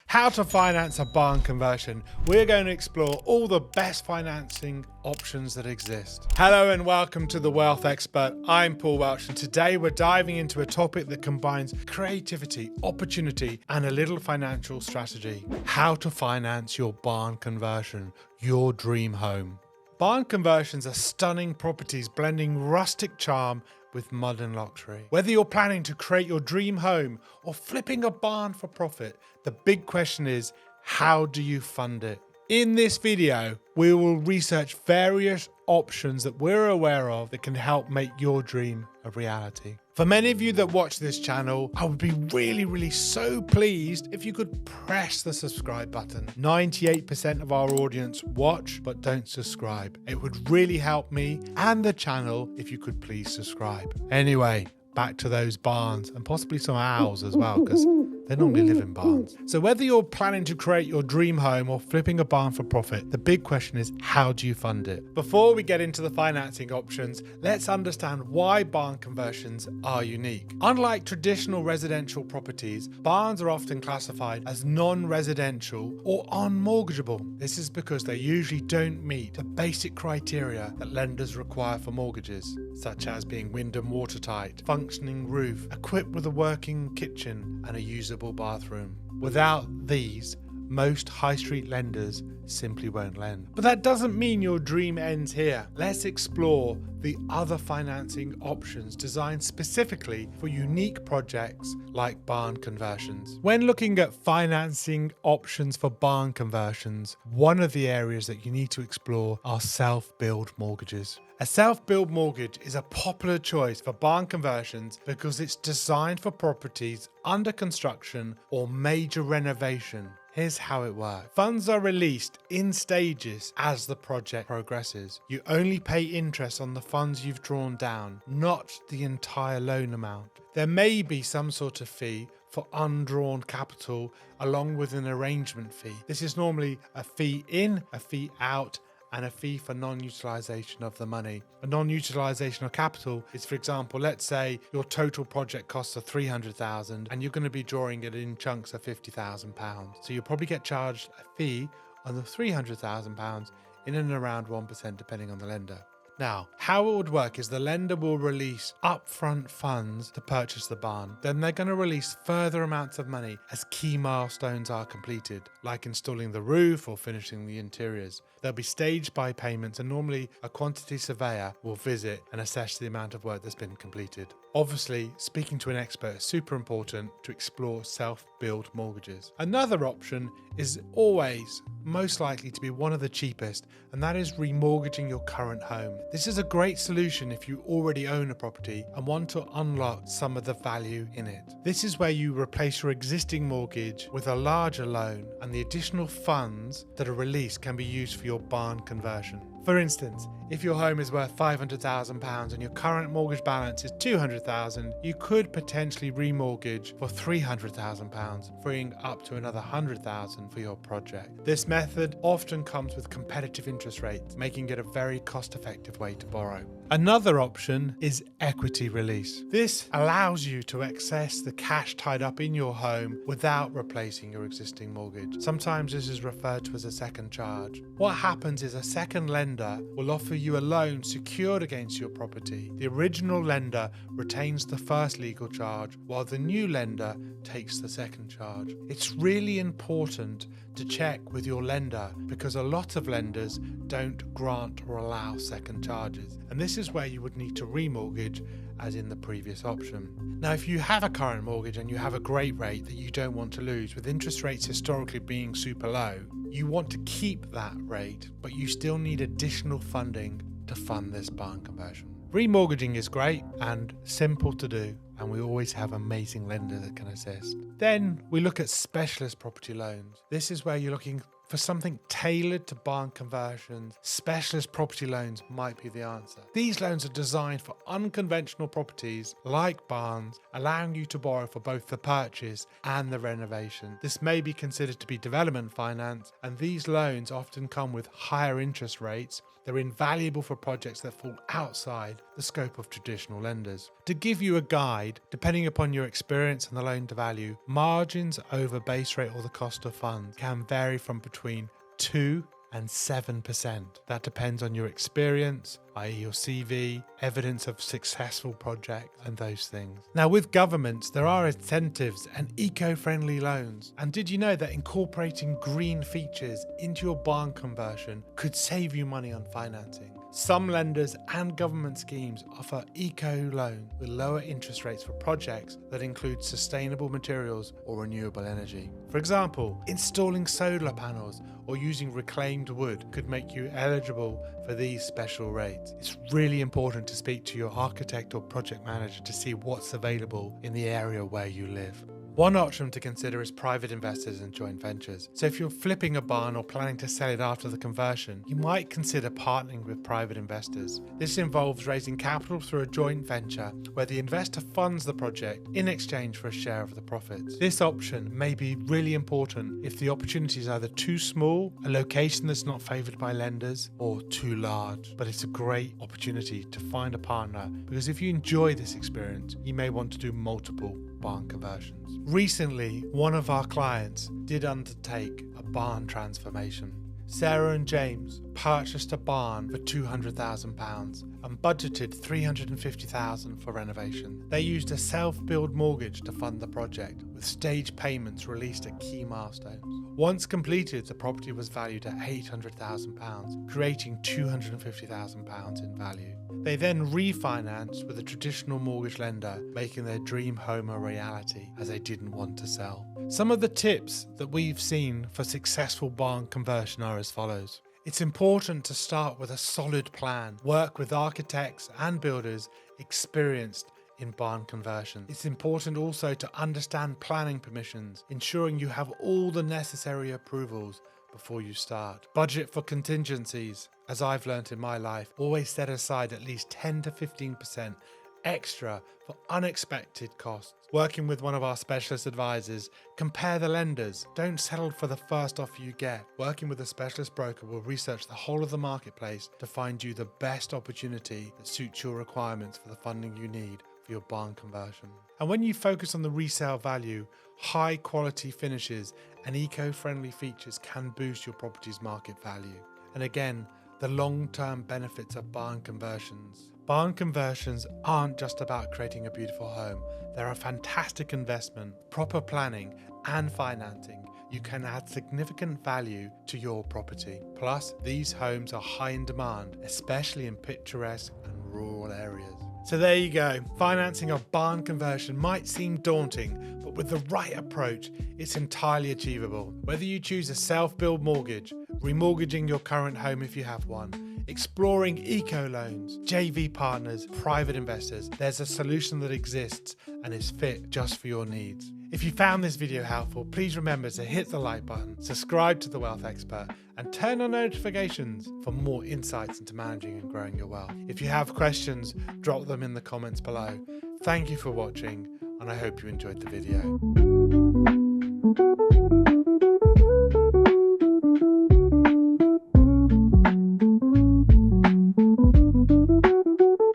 How to finance a barn conversion. We're going to explore all the best financing options that exist. Hello and welcome to The Wealth Expert. I'm Paul Welch, and today we're diving into a topic that combines creativity, opportunity, and a little financial strategy. How to finance your barn conversion, your dream home. Barn conversions are stunning properties blending rustic charm with modern luxury. Whether you're planning to create your dream home or flipping a barn for profit, the big question is, how do you fund it? In this video, we will research various options that we're aware of that can help make your dream a reality. For many of you that watch this channel, I would be really so pleased if you could press the subscribe button. 98% of our audience watch but don't subscribe. It would really help me and the channel if you could please subscribe. Anyway, back to those barns and possibly some owls as well, because they normally live in barns. So whether you're planning to create your dream home or flipping a barn for profit, the big question is, how do you fund it? Before we get into the financing options, let's understand why barn conversions are unique. Unlike traditional residential properties, barns are often classified as non-residential or unmortgageable. This is because they usually don't meet the basic criteria that lenders require for mortgages, such as being wind and watertight, functioning roof, equipped with a working kitchen and a usable bathroom. Without these, most high street lenders simply won't lend. But that doesn't mean your dream ends here. Let's explore the other financing options designed specifically for unique projects like barn conversions. When looking at financing options for barn conversions, one of the areas that you need to explore are self-build mortgages. A self-build mortgage is a popular choice for barn conversions because it's designed for properties under construction or major renovation. Here's how it works. Funds are released in stages as the project progresses. You only pay interest on the funds you've drawn down, not the entire loan amount. There may be some sort of fee for undrawn capital along with an arrangement fee. This is normally a fee in, a fee out, and a fee for non-utilisation of the money. A non-utilisation of capital is, for example, let's say your total project costs are $300,000 and you're going to be drawing it in chunks of £50,000. So you'll probably get charged a fee on the £300,000 in and around 1% depending on the lender. Now, how it would work is the lender will release upfront funds to purchase the barn. Then they're going to release further amounts of money as key milestones are completed, like installing the roof or finishing the interiors. They'll be staged by payments, and normally a quantity surveyor will visit and assess the amount of work that's been completed. Obviously, speaking to an expert is super important to explore self-build mortgages. Another option is always most likely to be one of the cheapest, and that is remortgaging your current home. This is a great solution if you already own a property and want to unlock some of the value in it. This is where you replace your existing mortgage with a larger loan, and the additional funds that are released can be used for your barn conversion. For instance, if your home is worth £500,000 and your current mortgage balance is £200,000, you could potentially remortgage for £300,000, freeing up to another £100,000 for your project. This method often comes with competitive interest rates, making it a very cost-effective way to borrow. Another option is equity release. This allows you to access the cash tied up in your home without replacing your existing mortgage. Sometimes this is referred to as a second charge. What happens is a second lender will offer you a loan secured against your property. The original lender retains the first legal charge, while the new lender takes the second charge. It's really important to check with your lender because a lot of lenders don't grant or allow second charges, and this is where you would need to remortgage as in the previous option. Now, if you have a current mortgage and you have a great rate that you don't want to lose, with interest rates historically being super low, you want to keep that rate, but you still need additional funding to fund this barn conversion. Remortgaging is great and simple to do, and we always have amazing lenders that can assist. Then we look at specialist property loans. This is where you're looking For something tailored to barn conversions, specialist property loans might be the answer. These loans are designed for unconventional properties like barns, allowing you to borrow for both the purchase and the renovation. This may be considered to be development finance, and these loans often come with higher interest rates. They're invaluable for projects that fall outside the scope of traditional lenders. To give you a guide, depending upon your experience and the loan to value, margins over base rate or the cost of funds can vary from between 2 and 7%. That depends on your experience, i.e. your CV, evidence of successful projects, and those things. Now, with governments, there are incentives and eco-friendly loans. And did you know that incorporating green features into your barn conversion could save you money on financing? Some lenders and government schemes offer eco loans with lower interest rates for projects that include sustainable materials or renewable energy. For example, installing solar panels or using reclaimed wood could make you eligible for these special rates. It's really important to speak to your architect or project manager to see what's available in the area where you live. One option to consider is private investors and joint ventures. So if you're flipping a barn or planning to sell it after the conversion, you might consider partnering with private investors. This involves raising capital through a joint venture where the investor funds the project in exchange for a share of the profits. This option may be really important if the opportunity is either too small, a location that's not favoured by lenders, or too large. But it's a great opportunity to find a partner, because if you enjoy this experience, you may want to do multiple barn conversions. Recently, one of our clients did undertake a barn transformation. Sarah and James purchased a barn for £200,000 and budgeted £350,000 for renovation. They used a self-build mortgage to fund the project, with stage payments released at key milestones. Once completed, the property was valued at £800,000, creating £250,000 in value. They then refinanced with a traditional mortgage lender, making their dream home a reality, as they didn't want to sell. Some of the tips that we've seen for successful barn conversion are as follows. It's important to start with a solid plan. Work with architects and builders experienced in barn conversion. It's important also to understand planning permissions, ensuring you have all the necessary approvals before you start. Budget for contingencies. As I've learnt in my life, always set aside at least 10 to 15% extra for unexpected costs. Working with one of our specialist advisors, compare the lenders. Don't settle for the first offer you get. Working with a specialist broker will research the whole of the marketplace to find you the best opportunity that suits your requirements for the funding you need for your barn conversion. And when you focus on the resale value, high quality finishes and eco-friendly features can boost your property's market value. And again, the long-term benefits of barn conversions. Barn conversions aren't just about creating a beautiful home. They're a fantastic investment. Proper planning and financing, you can add significant value to your property. Plus, these homes are high in demand, especially in picturesque and rural areas. So there you go. Financing a barn conversion might seem daunting, but with the right approach, it's entirely achievable. Whether you choose a self-build mortgage, remortgaging your current home if you have one, exploring eco loans, JV partners, private investors, there's a solution that exists and is fit just for your needs. If you found this video helpful, please remember to hit the like button, subscribe to The Wealth Expert, and turn on notifications for more insights into managing and growing your wealth. If you have questions, drop them in the comments below. Thank you for watching, and I hope you enjoyed the video.